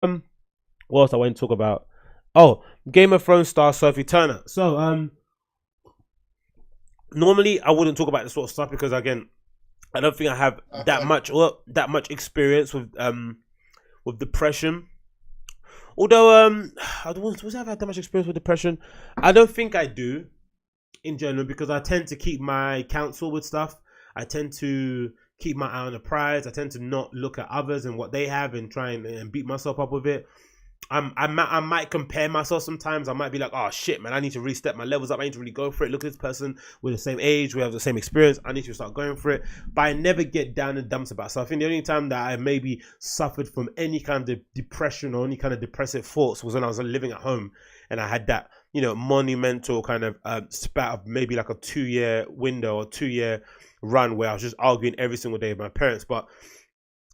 What else I want to talk about? Oh, Game of Thrones star Sophie Turner. So normally I wouldn't talk about this sort of stuff because again, I don't think I have that much experience with depression. Although I don't was I have had that much experience with depression. I don't think I do in general because I tend to keep my counsel with stuff. I tend to keep my eye on the prize. I tend to not look at others and what they have and try and beat myself up with it. I might compare myself sometimes. I might be like, oh shit, man, I need to really step my levels up. I need to really go for it. Look at this person with the same age. We have the same experience. I need to start going for it. But I never get down and dumps about it. So I think the only time that I maybe suffered from any kind of depression or any kind of depressive thoughts was when I was living at home and I had that, monumental kind of spat of maybe like a 2-year window or 2-year run where I was just arguing every single day with my parents. But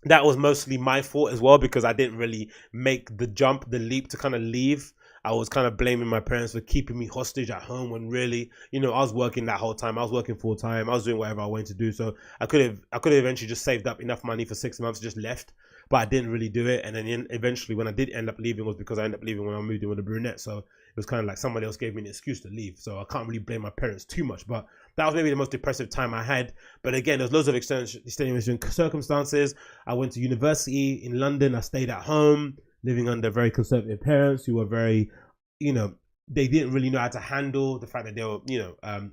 that was mostly my fault as well because I didn't really make the leap to kind of leave. I was kind of blaming my parents for keeping me hostage at home when really, I was working that whole time. I was working full time. I was doing whatever I wanted to do. So I could have eventually just saved up enough money for 6 months, just left. But I didn't really do it. And then eventually when I did end up leaving was because I ended up leaving when I moved in with a brunette. So it was kind of like somebody else gave me an excuse to leave. So I can't really blame my parents too much. But that was maybe the most depressive time I had. But again, there's loads of extenuating circumstances. I went to university in London. I stayed at home, living under very conservative parents who were very, they didn't really know how to handle the fact that they were,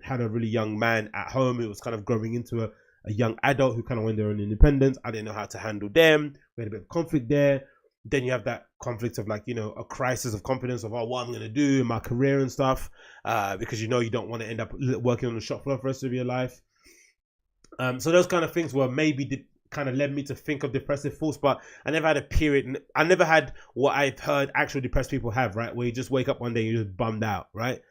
had a really young man at home who was kind of growing into a young adult who kind of wanted their own independence. I didn't know how to handle them. We had a bit of conflict there. Then you have that conflict of like, a crisis of confidence of what I'm going to do in my career and stuff, because you don't want to end up working on the shop floor for the rest of your life. So those kind of things were maybe kind of led me to think of depressive thoughts, but I never had a period. I never had what I've heard actual depressed people have, right? Where you just wake up one day and you're just bummed out, right?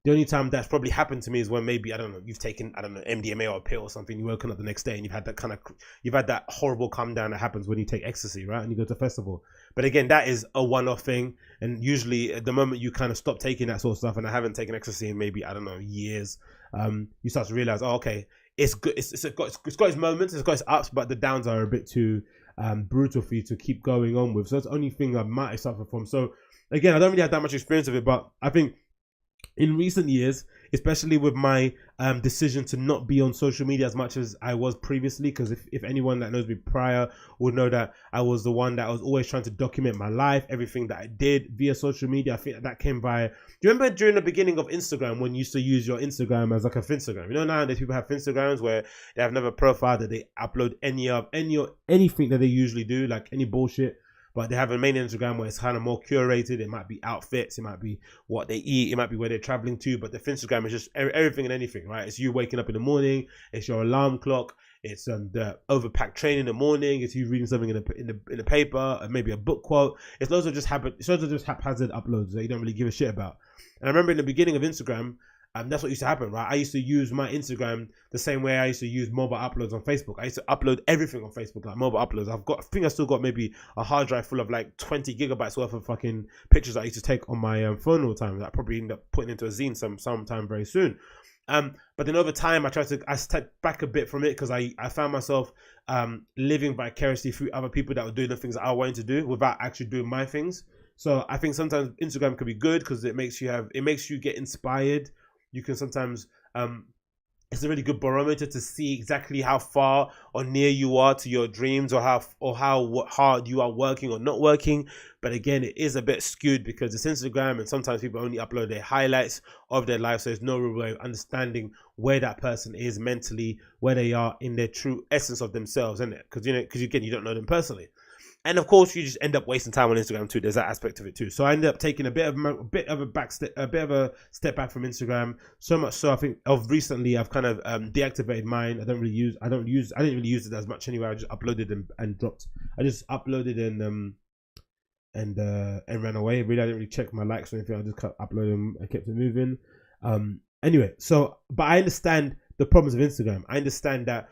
The only time that's probably happened to me is when maybe, I don't know, you've taken, MDMA or a pill or something, you're woken up the next day and you've had that horrible come down that happens when you take ecstasy, right? And you go to a festival. But again, that is a one-off thing. And usually at the moment you kind of stop taking that sort of stuff, and I haven't taken ecstasy in maybe, years, you start to realize, oh, okay, it's good. It's got its moments, it's got its ups, but the downs are a bit too brutal for you to keep going on with. So that's the only thing I might have suffered from. So again, I don't really have that much experience of it, but I think in recent years, especially with my decision to not be on social media as much as I was previously, because if anyone that knows me prior would know that I was the one that was always trying to document my life, everything that I did via social media. I think that came by. Do you remember during the beginning of Instagram when you used to use your Instagram as like a Finstagram? Nowadays people have Finstagrams where they have never profile that they upload anything that they usually do, like any bullshit. But they have a main Instagram where it's kind of more curated. It might be outfits, it might be what they eat, it might be where they're traveling to. But the Instagram is just everything and anything, right? It's you waking up in the morning, it's your alarm clock, it's the overpacked train in the morning, it's you reading something in the paper, maybe a book quote. It's loads of just haphazard uploads that you don't really give a shit about. And I remember in the beginning of Instagram, that's what used to happen, right? I used to use my Instagram the same way I used to use mobile uploads on Facebook. I used to upload everything on Facebook, like mobile uploads. I think I still got maybe a hard drive full of like 20 gigabytes worth of fucking pictures I used to take on my phone all the time that I probably end up putting into a zine sometime very soon. But then over time, I stepped back a bit from it because I found myself living vicariously through other people that were doing the things that I wanted to do without actually doing my things. So I think sometimes Instagram can be good because it makes you get inspired. You can sometimes it's a really good barometer to see exactly how far or near you are to your dreams, or how hard you are working or not working. But again, it is a bit skewed because it's Instagram, and sometimes people only upload their highlights of their life, so there's no real way of understanding where that person is mentally, where they are in their true essence of themselves, isn't it? Because again, you don't know them personally. And of course, you just end up wasting time on Instagram too. There's that aspect of it too. So I ended up taking a bit of a step back from Instagram. So much so, I think of recently, I've kind of deactivated mine. I didn't really use it as much anyway. I just uploaded and dropped. I just uploaded and ran away. Really, I didn't really check my likes or anything. I just kept uploading. I kept it moving. Anyway, but I understand the problems of Instagram. I understand that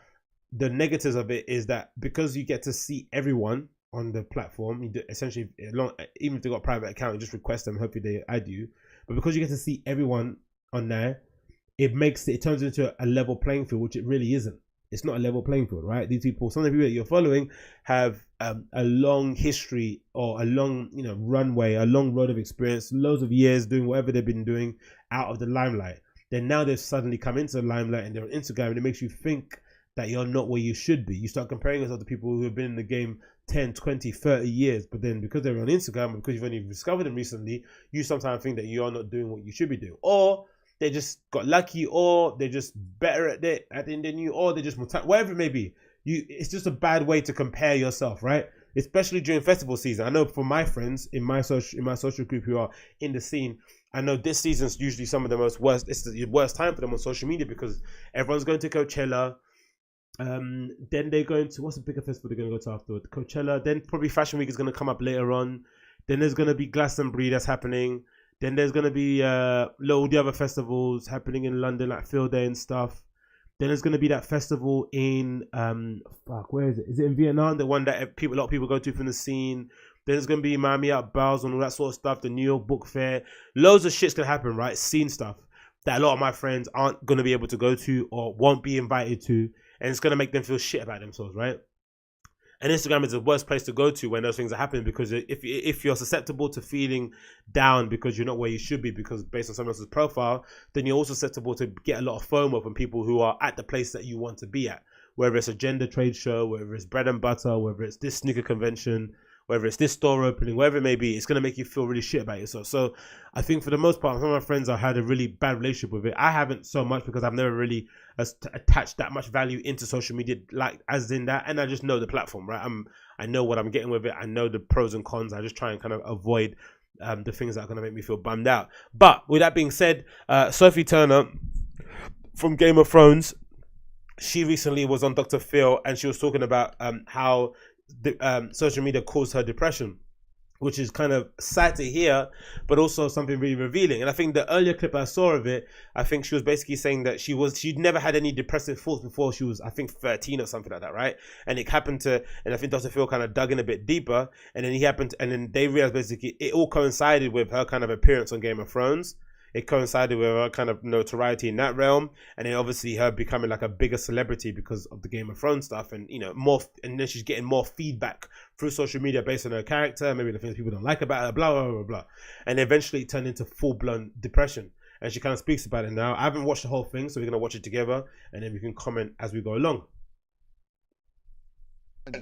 the negatives of it is that because you get to see everyone on the platform, you do essentially, even if they've got a private account, you just request them, hopefully they add you. But because you get to see everyone on there, it turns into a level playing field, which it really isn't. it's not a level playing field, right? These people, some of the people that you're following have a long history or a long, runway, a long road of experience, loads of years doing whatever they've been doing out of the limelight. Then now they've suddenly come into the limelight and they're on Instagram, and it makes you think that you're not where you should be. You start comparing yourself to people who have been in the game 10, 20, 30 years, but then because they're on Instagram, because you've only discovered them recently, you sometimes think that you're not doing what you should be doing. Or they just got lucky, or they're just better at it than you, or they just whatever it may be. It's just a bad way to compare yourself, right? Especially during festival season. I know for my friends in my social group who are in the scene, I know this season's usually some of the it's the worst time for them on social media because everyone's going to Coachella. Then they're going to, what's the bigger festival they're going to go to afterward? Coachella. Then probably Fashion Week is going to come up later on. Then there's going to be Glastonbury that's happening. Then there's going to be all the other festivals happening in London, like Field Day and stuff. Then there's going to be that festival in, where is it? Is it in Vietnam? The one that a lot of people go to from the scene. Then there's going to be Miami Art Bars and all that sort of stuff. The New York Book Fair. Loads of shit's going to happen, right? Scene stuff that a lot of my friends aren't going to be able to go to or won't be invited to. And it's going to make them feel shit about themselves, right? And Instagram is the worst place to go to when those things are happening, because if you're susceptible to feeling down because you're not where you should be because based on someone else's profile, then you're also susceptible to get a lot of FOMO from people who are at the place that you want to be at. Whether it's a gender trade show, whether it's bread and butter, whether it's this sneaker convention, whether it's this store opening, wherever it may be, it's going to make you feel really shit about yourself. So I think for the most part, some of my friends, I had a really bad relationship with it. I haven't so much because I've never really attached that much value into social media, like as in that. And I just know the platform, right? I know what I'm getting with it. I know the pros and cons. I just try and kind of avoid the things that are going to make me feel bummed out. But with that being said, Sophie Turner from Game of Thrones, she recently was on Dr. Phil and she was talking about how social media caused her depression, which is kind of sad to hear, but also something really revealing. And I think the earlier clip I saw of it, I think she was basically saying that she'd never had any depressive thoughts before she was, I think, 13 or something like that, right? And it happened to, and I think Dr. Phil kind of dug in a bit deeper, and then they realized basically it all coincided with her kind of appearance on Game of Thrones. It coincided with her kind of notoriety in that realm, and then obviously her becoming like a bigger celebrity because of the Game of Thrones stuff, and more, and then she's getting more feedback through social media based on her character, maybe the things people don't like about her, blah blah blah blah, and eventually it turned into full-blown depression. And she kind of speaks about it now. I haven't watched the whole thing, so we're gonna watch it together, and then we can comment as we go along.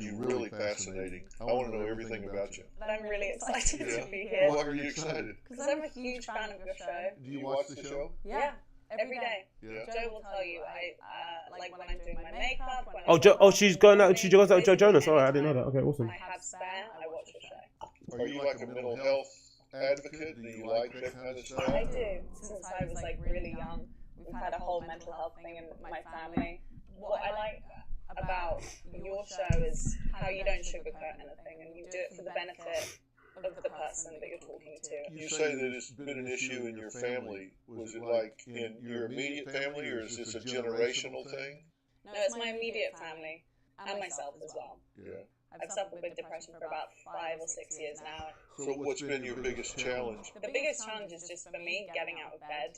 You really fascinating. I want to know everything about you. I'm really excited to be here. Why are you excited? Because I'm a huge fan of your show. Do you watch the show? Yeah, every day. Yeah. Joe will tell you. I like when I'm doing my makeup. She's going out. She goes out with Joe Jonas. All right, I didn't know that. Okay, awesome. I have spare. I watch your show. Are you like a mental health advocate? Do you like that kind of stuff? I do. Since I was like really young, we've had a whole mental health thing in my family. What I like about your show is how you don't sugarcoat anything, and you do it for the benefit of the person that you're talking to. You say that it's been an issue in your family. Was it like in your immediate family, or is this a generational thing? No, it's my immediate family and myself as well. Yeah. I've suffered with depression for about 5 or 6 years now. So what's been your biggest challenge? The biggest challenge is just for me getting out of bed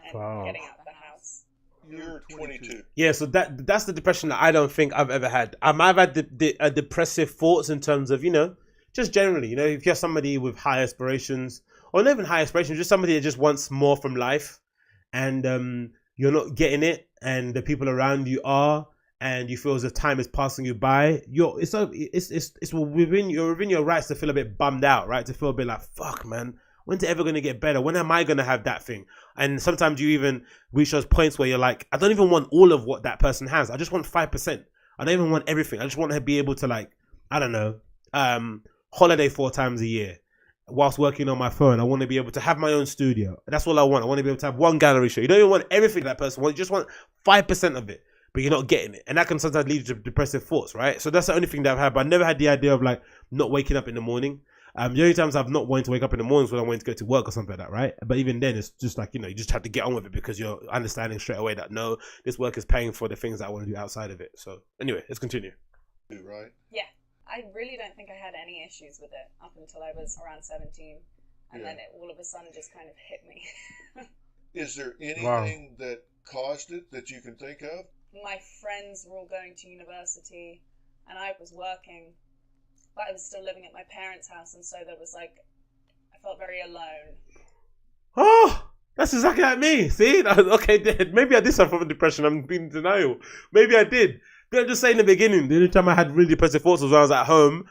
and getting out of the house. You're 22. Yeah, so that's the depression that I don't think I've ever had. I've had the depressive thoughts in terms of, just generally, if you're somebody with high aspirations, or not even high aspirations, just somebody that just wants more from life, and you're not getting it, and the people around you are, and you feel as if time is passing you by, you're within your rights to feel a bit bummed out, right? To feel a bit like, fuck, man. When's it ever going to get better? When am I going to have that thing? And sometimes you even reach those points where you're like, I don't even want all of what that person has. I just want 5%. I don't even want everything. I just want to be able to, like, I don't know, holiday 4 times a year whilst working on my phone. I want to be able to have my own studio. That's all I want. I want to be able to have one gallery show. You don't even want everything that person wants. You just want 5% of it, but you're not getting it. And that can sometimes lead to depressive thoughts, right? So that's the only thing that I've had. But I never had the idea of, like, not waking up in the morning. The only times I've not wanted to wake up in the mornings when I wanted to go to work or something like that, right? But even then, it's just like, you just have to get on with it because you're understanding straight away that, no, this work is paying for the things that I want to do outside of it. So anyway, let's continue. Right? Yeah. I really don't think I had any issues with it up until I was around 17. And then it all of a sudden just kind of hit me. Is there anything that caused it that you can think of? my friends were all going to university and I was working, but I was still living at my parents' house, and so there was like, I felt very alone. Oh, that's exactly like me. See? Okay, maybe I did suffer from depression. I'm being in denial. Maybe I did. Didn't I just say in the beginning, the only time I had really depressive thoughts was when I was at home.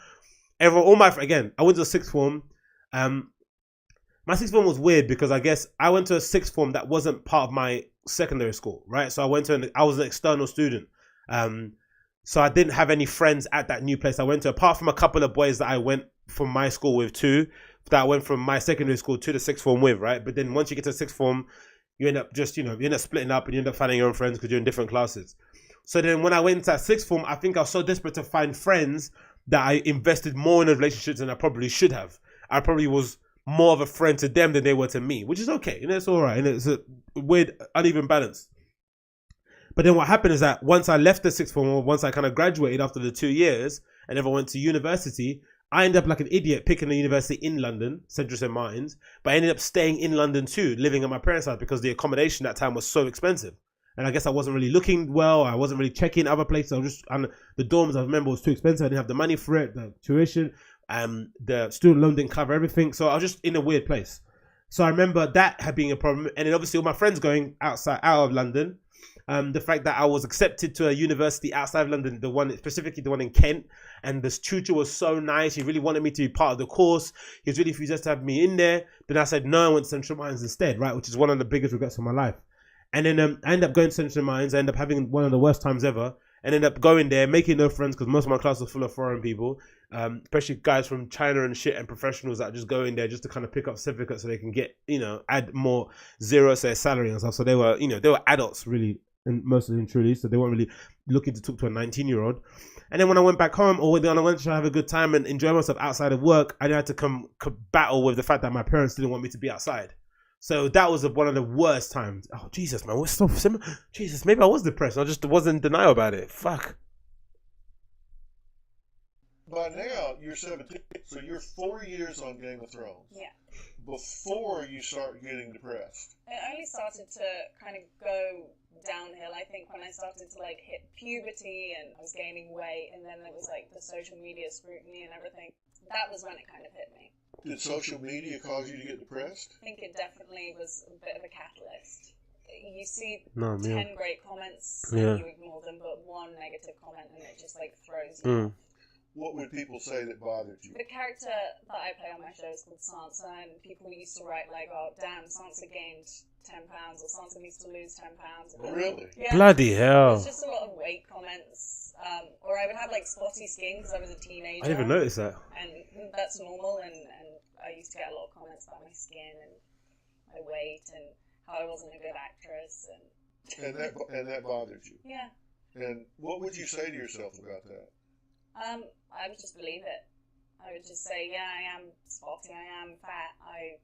I went to a sixth form. My sixth form was weird because I guess I went to a sixth form that wasn't part of my secondary school, right? So I was an external student. So I didn't have any friends at that new place I went to, apart from a couple of boys that I went from my school with too, that I went from my secondary school to the sixth form with, right? But then once you get to the sixth form, you end up just, you end up splitting up and you end up finding your own friends because you're in different classes. So then when I went into that sixth form, I think I was so desperate to find friends that I invested more in the relationships than I probably should have. I probably was more of a friend to them than they were to me, which is okay. It's all right. And it's a weird, uneven balance. But then what happened is that once I left the sixth form, or once I kind of graduated after the 2 years and then I went to university, I ended up like an idiot picking a university in London, Central St. Martin's, but I ended up staying in London too, living at my parents' house because the accommodation that time was so expensive. And I guess I wasn't really looking well. I wasn't really checking other places. And the dorms, I remember, was too expensive. I didn't have the money for it, the tuition, the student loan didn't cover everything. So I was just in a weird place. So I remember that had been a problem. And then obviously all my friends going out of London. The fact that I was accepted to a university outside of London, specifically the one in Kent, and this tutor was so nice. He really wanted me to be part of the course. He was really enthusiastic to have me in there. Then I said no, I went to Central Mines instead, right? Which is one of the biggest regrets of my life. And then I ended up going to Central Mines. I ended up having one of the worst times ever. And ended up going there, making no friends because most of my class was full of foreign people, especially guys from China and shit, and professionals that just go in there just to kind of pick up certificates so they can get, add more zeros to their salary and stuff. So they were adults really, and most of them truly, so they weren't really looking to talk to a 19-year-old. And then when I went back home, or when I went to have a good time and enjoy myself outside of work, I had to come battle with the fact that my parents didn't want me to be outside. So that was one of the worst times. Oh, Jesus, man. What's so similar? Jesus, maybe I was depressed. I just wasn't in denial about it. Fuck. By now, you're 17, so you're 4 years on Game of Thrones. Yeah. Before you start getting depressed. It only started to kind of go downhill, I think, when I started to hit puberty and I was gaining weight, and then there was the social media scrutiny and everything. That was when it kind of hit me. Did social media cause you to get depressed? I think it definitely was a bit of a catalyst. You see 10 great comments and you ignore them, but one negative comment and it just throws you off. What would people say that bothered you? The character that I play on my show is called Sansa, and people used to write oh damn, Sansa gained 10 pounds, or Sansa needs to lose 10 pounds. Oh, really? Yeah. Bloody hell. It's just a lot of weight comments. Or I would have spotty skin because I was a teenager. I didn't even notice that. And that's normal, and I used to get a lot of comments about my skin and my weight and how I wasn't a good actress. And that bothered you? Yeah. And what would you say to yourself about that? I would just believe it. I would just say, yeah, I am spotty, I am fat, I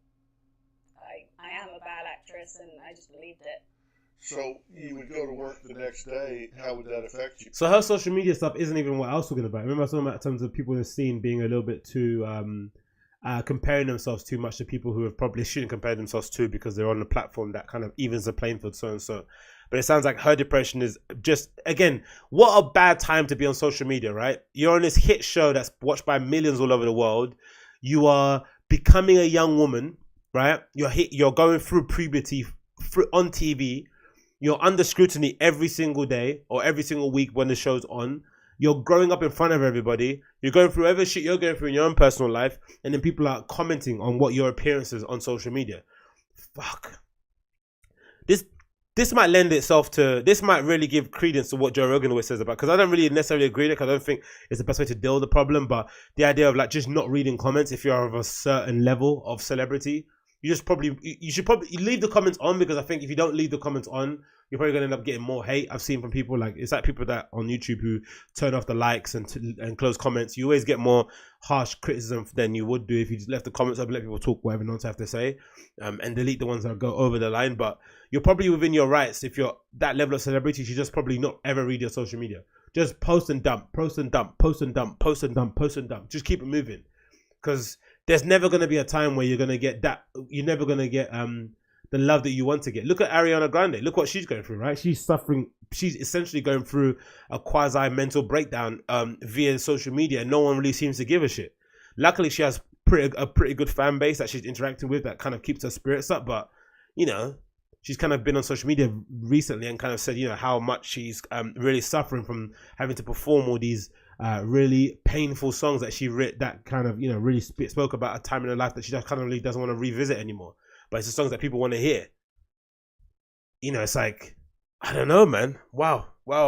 am a bad actress, and I just believed it. So you would go to work the next day. How would that affect you? So her social media stuff isn't even what I was talking about. Remember I was talking about in terms of people in the scene being a little bit too comparing themselves too much to people who have probably shouldn't compare themselves to because they're on a platform that kind of evens the playing field, so and so. But it sounds like her depression is just, again, what a bad time to be on social media, right? You're on this hit show that's watched by millions all over the world. You are becoming a young woman, right? You're going through puberty on TV. You're under scrutiny every single day or every single week when the show's on. You're growing up in front of everybody. You're going through whatever shit you're going through in your own personal life. And then people are commenting on what your appearance is on social media. Fuck. This might lend itself to, this might really give credence to what Joe Rogan always says about, because I don't really necessarily agree with it, because I don't think it's the best way to deal with the problem, but the idea of just not reading comments if you're of a certain level of celebrity, you should probably leave the comments on, because I think if you don't leave the comments on, you're probably going to end up getting more hate. I've seen from people it's like people that on YouTube who turn off the likes and close comments. You always get more harsh criticism than you would do if you just left the comments up and let people talk whatever nonsense they have to say, and delete the ones that go over the line. But you're probably within your rights. If you're that level of celebrity, you should just probably not ever read your social media. Just post and dump, post and dump, post and dump, post and dump, post and dump. Just keep it moving, because there's never going to be a time where you're going to get that. You're never going to get the love that you want to get. Look at Ariana Grande. Look what she's going through, right? She's suffering. She's essentially going through a quasi mental breakdown via social media. No one really seems to give a shit. Luckily, she has a pretty good fan base that she's interacting with that kind of keeps her spirits up. But, you know, she's kind of been on social media recently and kind of said, you know, how much she's really suffering from having to perform all these really painful songs that she wrote that kind of, you know, really spoke about a time in her life that she just kind of really doesn't want to revisit anymore. But it's the songs that people want to hear. You know, it's like, I don't know, man. Wow. When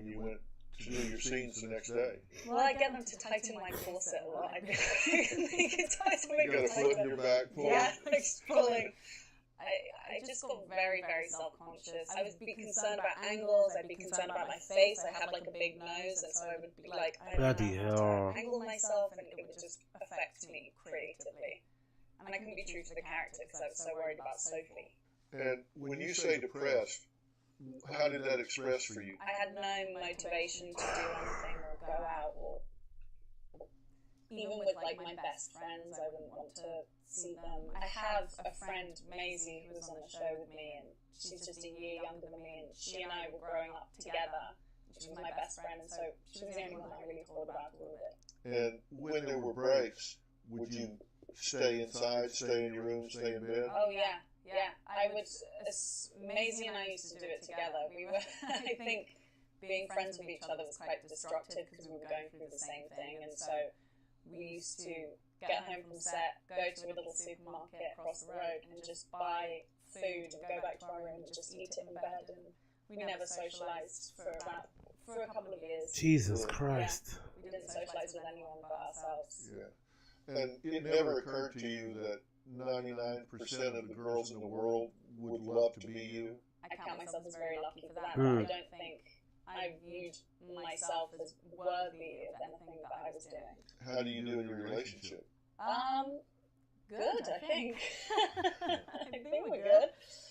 you went to do your scenes the next day. Well, I get them to tighten my corset a lot. I make it tighten my You got a foot in your back pulling. Yeah, like pulling. I just got very, very self-conscious. I would be concerned about angles. I'd be concerned about my face. I had like a big nose, and so I would be like, I don't know how to angle myself, and it would just affect me creatively. And I couldn't be true to the character because I was so worried about Sophie. And when you say depressed, how did that express for you? I had no motivation to do anything or go out, or even with like my best friends, I wouldn't want to see them. I have a friend, Maisie, who was on the show with me, and she's just a year younger than me, and she and I were growing up together. She was my best friend, and so she was the only one that I really thought about all of it. And when there were breaks, would you stay inside, stay in your room, stay in bed? Oh yeah. I would. Maisie and I used to do it together. We were, I think, being friends with each other was quite destructive because we were going through the same thing, and so we used to get home from set, go to a little supermarket across the road, and just buy food and go back to our room and just eat it in bed. And we never socialized for a couple of years. Jesus Christ. Yeah. We didn't socialize with anyone but ourselves. Yeah. And it never occurred to you that 99% of the girls in the world would love to be you? I count myself as very lucky for that, but I don't think I viewed myself as worthy of anything that I was doing. How do you do in your relationship? Good, I think. I think we're good.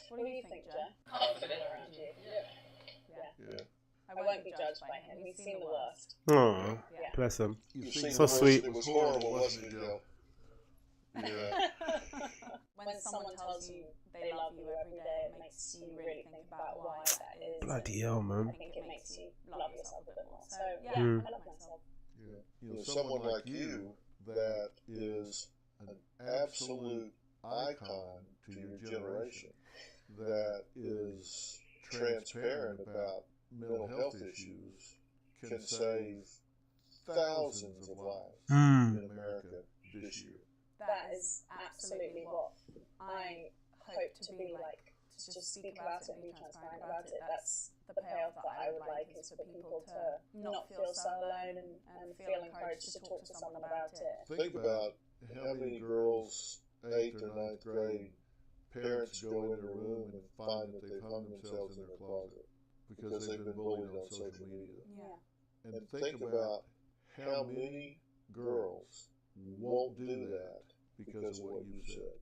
What do you think, Joe? Confident around you. Yeah. I won't be judged by him. He's seen the worst. Oh, bless him. So sweet. It was horrible, wasn't it, Joe? Yeah. When someone tells you they love you every day, it makes you really think about why that is. Bloody hell, man. I think it makes you love yourself a bit more. So, yeah, I love myself. Yeah. You know, someone like you that is an absolute icon to your generation, that is transparent about mental health issues, can save thousands of lives in America this year. That is absolutely what I hope to be like, to just speak about it and be transparent about it. That's the payoff that I would like, is for people to not feel so alone and feel encouraged to talk to someone about it. Think about how many girls, 8th or 9th grade, parents go in a room and find that they've hung themselves in their closet because they've been bullied on social media. Yeah. And think about how many girls won't do that because of what you said.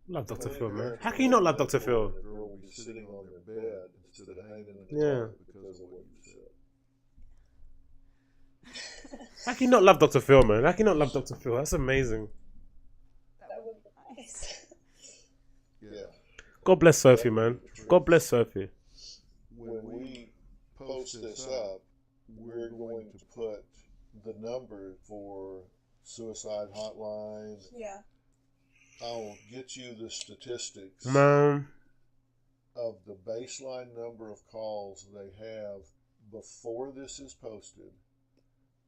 Love Dr. Phil, man. How can you not love Dr. Phil? The girl will be sitting on their bed instead of hanging in the closet because of what you said. How can you not love Dr. Phil, man? How can you not love Dr. Phil? That's amazing. That would be nice. Yeah. God bless Sophie, man. God bless Sophie. When we post this up, we're going to put the number for suicide hotline. Yeah. I'll get you the statistics Man. of the baseline number of calls they have before this is posted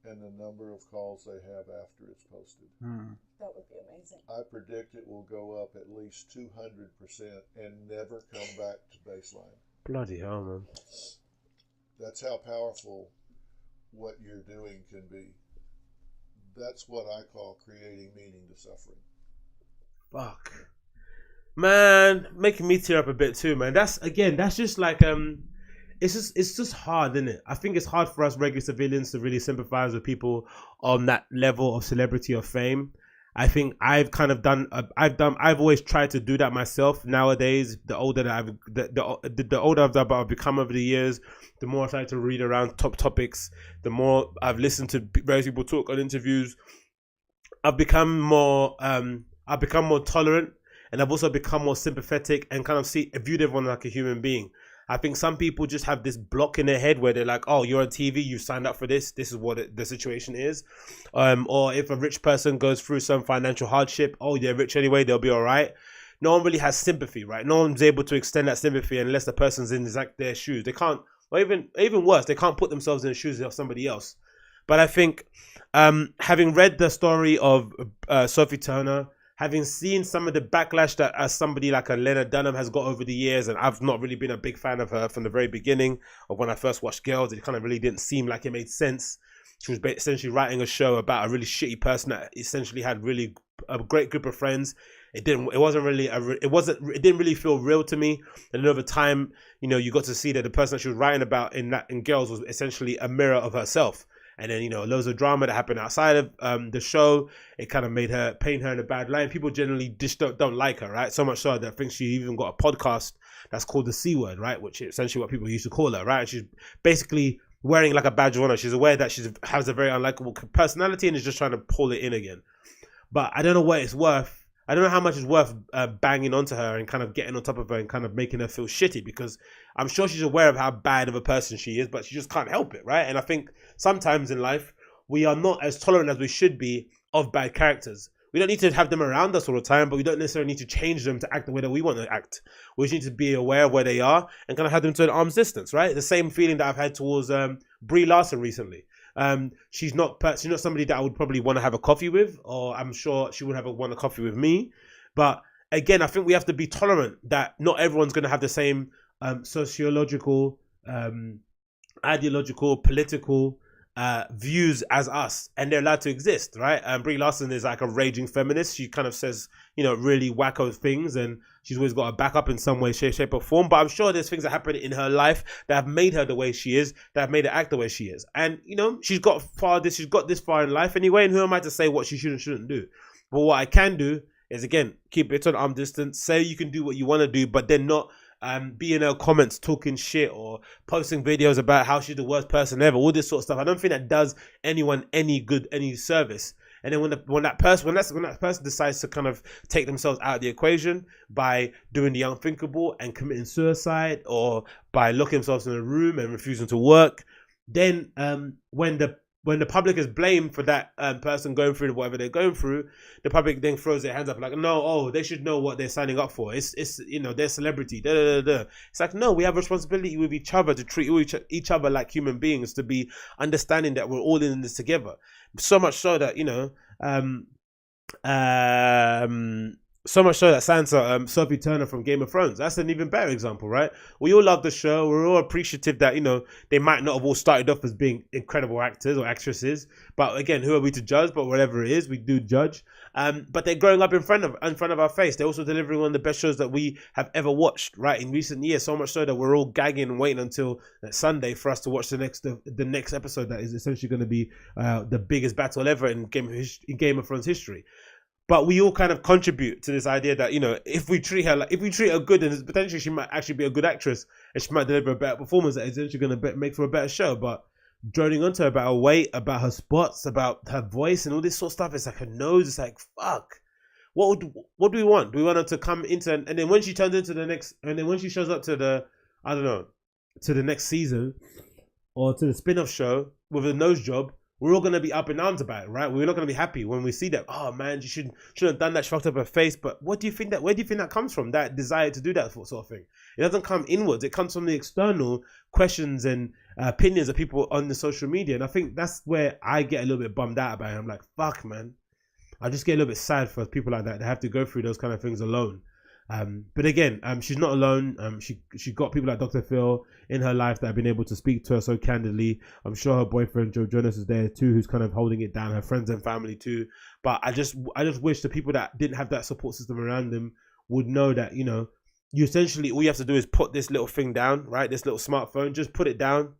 and the number of calls they have after it's posted. That would be amazing. I predict it will go up at least 200% and never come back to baseline. Bloody hell, man. That's how powerful what you're doing can be. That's what I call creating meaning to suffering. Fuck. Man, making me tear up a bit too, man. That's just like it's just hard, isn't it? I think it's hard for us regular civilians to really sympathize with people on that level of celebrity or fame. I think I've kind of I've always tried to do that myself. Nowadays, the older that the older I've become over the years, the more I try to read around top topics, the more I've listened to various people talk on interviews. I've become more I've become more tolerant, and I've also become more sympathetic and kind of viewed everyone like a human being. I think some people just have this block in their head where they're like, oh, you're on TV, you signed up for this is what the situation is. Or if a rich person goes through some financial hardship, oh, they're rich anyway, they'll be all right. No one really has sympathy, right? No one's able to extend that sympathy unless the person's in their shoes. They can't, or even worse, they can't put themselves in the shoes of somebody else. But I think having read the story of Sophie Turner, having seen some of the backlash that somebody like a Lena Dunham has got over the years, and I've not really been a big fan of her from the very beginning of when I first watched Girls. It kind of really didn't seem like it made sense. She was essentially writing a show about a really shitty person that essentially had really a great group of friends. It didn't really feel real to me. And then over time, you know, you got to see that the person that she was writing about in Girls was essentially a mirror of herself. And then, you know, loads of drama that happened outside of the show. It kind of made her paint her in a bad light. People generally just don't like her, right? So much so that I think she even got a podcast that's called the C Word, right? Which is essentially what people used to call her, right? And she's basically wearing like a badge of honor. She's aware that she has a very unlikable personality and is just trying to pull it in again. But I don't know what it's worth. I don't know how much it's worth banging onto her and kind of getting on top of her and kind of making her feel shitty, because I'm sure she's aware of how bad of a person she is, but she just can't help it, right? And I think sometimes in life, we are not as tolerant as we should be of bad characters. We don't need to have them around us all the time, but we don't necessarily need to change them to act the way that we want to act. We just need to be aware of where they are and kind of have them to an arm's distance, right? The same feeling that I've had towards Brie Larson recently. She's not somebody that I would probably want to have a coffee with, or I'm sure she would want a coffee with me. But again, I think we have to be tolerant that not everyone's going to have the same sociological, ideological, political views as us, and they're allowed to exist, right? Brie Larson is like a raging feminist. She kind of says, you know, really wacko things, and she's always got a backup in some way, shape or form. But I'm sure there's things that happen in her life that have made her the way she is, that have made her act the way she is. And, you know, she's got this far in life anyway, and who am I to say what she should and shouldn't do? But what I can do is, again, keep it on arm distance, say you can do what you want to do, but then not be in her comments talking shit or posting videos about how she's the worst person ever, all this sort of stuff. I don't think that does anyone any good, any service. And then when that person decides to kind of take themselves out of the equation by doing the unthinkable and committing suicide, or by locking themselves in a room and refusing to work, then when the public is blamed for that person going through whatever they're going through, the public then throws their hands up like, no, they should know what they're signing up for. It's you know, they're celebrity. It's like, no, we have a responsibility with each other to treat each other like human beings, to be understanding that we're all in this together. So much so that, you know, so much so that Sansa, Sophie Turner from Game of Thrones, that's an even better example, right? We all love the show. We're all appreciative that, you know, they might not have all started off as being incredible actors or actresses. But again, who are we to judge? But whatever it is, we do judge. But they're growing up in front of our face. They're also delivering one of the best shows that we have ever watched, right, in recent years. So much so that we're all gagging and waiting until Sunday for us to watch the next episode that is essentially going to be the biggest battle ever in Game of Thrones history. But we all kind of contribute to this idea that, you know, if we treat her good, and potentially she might actually be a good actress and she might deliver a better performance that is actually going to make for a better show. But droning onto her about her weight, about her spots, about her voice and all this sort of stuff, it's like her nose. It's like, fuck. What do we want? Do we want her to come into, and then when she turns into the next, and then when she shows up to the, I don't know, to the next season or to the spin-off show with a nose job, we're all going to be up in arms about it, right? We're not going to be happy when we see that. Oh man, she shouldn't have done that. She fucked up her face. But where do you think that comes from? That desire to do that sort of thing. It doesn't come inwards. It comes from the external questions and opinions of people on the social media. And I think that's where I get a little bit bummed out about it. I'm like, fuck, man. I just get a little bit sad for people like that. They have to go through those kind of things alone. But again, she's not alone. She got people like Dr. Phil in her life that have been able to speak to her so candidly. I'm sure her boyfriend Joe Jonas is there too, who's kind of holding it down. Her friends and family too. But I just wish the people that didn't have that support system around them would know that, you know, you essentially, all you have to do is put this little thing down, right? This little smartphone, just put it down.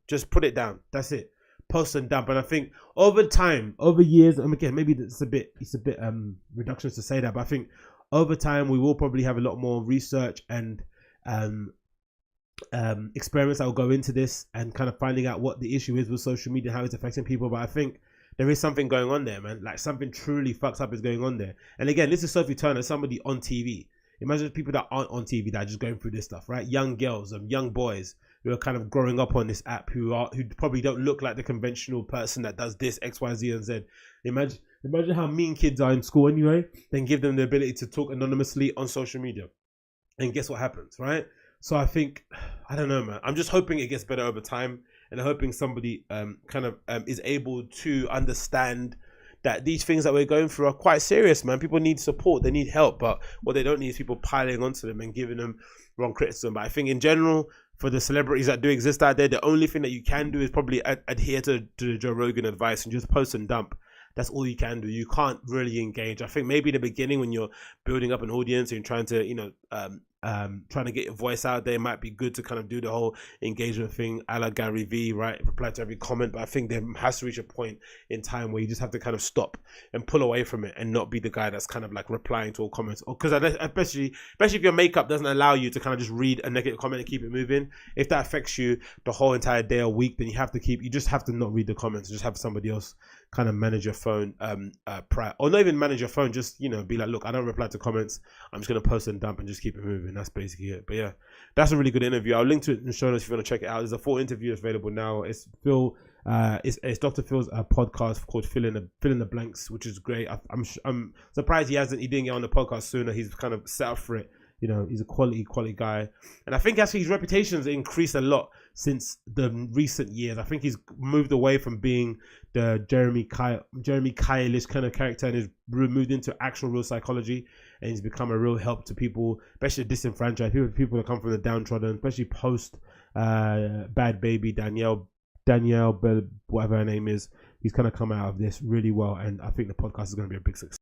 That's it. Post and dump. And I think over time, over years, and again, maybe it's a bit reductionist to say that, but I think over time, we will probably have a lot more research and experiments that will go into this and kind of finding out what the issue is with social media, how it's affecting people. But I think there is something going on there, man. Like something truly fucked up is going on there. And again, this is Sophie Turner, somebody on TV. Imagine people that aren't on TV that are just going through this stuff, right? Young girls, young boys who are kind of growing up on this app, who probably don't look like the conventional person that does this X, Y, Z, and Z. Imagine how mean kids are in school anyway. Then give them the ability to talk anonymously on social media, and guess what happens, right? So I think, I don't know, man. I'm just hoping it gets better over time, and I'm hoping somebody is able to understand that these things that we're going through are quite serious, man. People need support, they need help, but what they don't need is people piling onto them and giving them wrong criticism. But I think in general, for the celebrities that do exist out there, the only thing that you can do is probably adhere to the Joe Rogan advice and just post and dump. That's all you can do. You can't really engage. I think maybe in the beginning when you're building up an audience and trying to, trying to get your voice out there, it might be good to kind of do the whole engagement thing a la Gary V, right? Reply to every comment. But I think there has to reach a point in time where you just have to kind of stop and pull away from it and not be the guy that's kind of like replying to all comments. Because especially if your makeup doesn't allow you to kind of just read a negative comment and keep it moving, if that affects you the whole entire day or week, then you just have to not read the comments. Just have somebody else kind of manage your phone, or not even manage your phone, just, be like, look, I don't reply to comments, I'm just going to post and dump and just keep it moving. That's basically it. But yeah, that's a really good interview. I'll link to it in the show notes if you want to check it out. There's a full interview available now. It's Phil, it's Dr. Phil's podcast called Fill in the Blanks, which is great. I'm surprised he didn't get on the podcast sooner. He's kind of set up for it. He's a quality guy. And I think actually his reputation's increased a lot since the recent years. I think he's moved away from being the Jeremy Kyle-ish kind of character and has moved into actual real psychology. And he's become a real help to people, especially disenfranchised people that come from the downtrodden, especially post Bad Baby Danielle, whatever her name is. He's kind of come out of this really well. And I think the podcast is going to be a big success.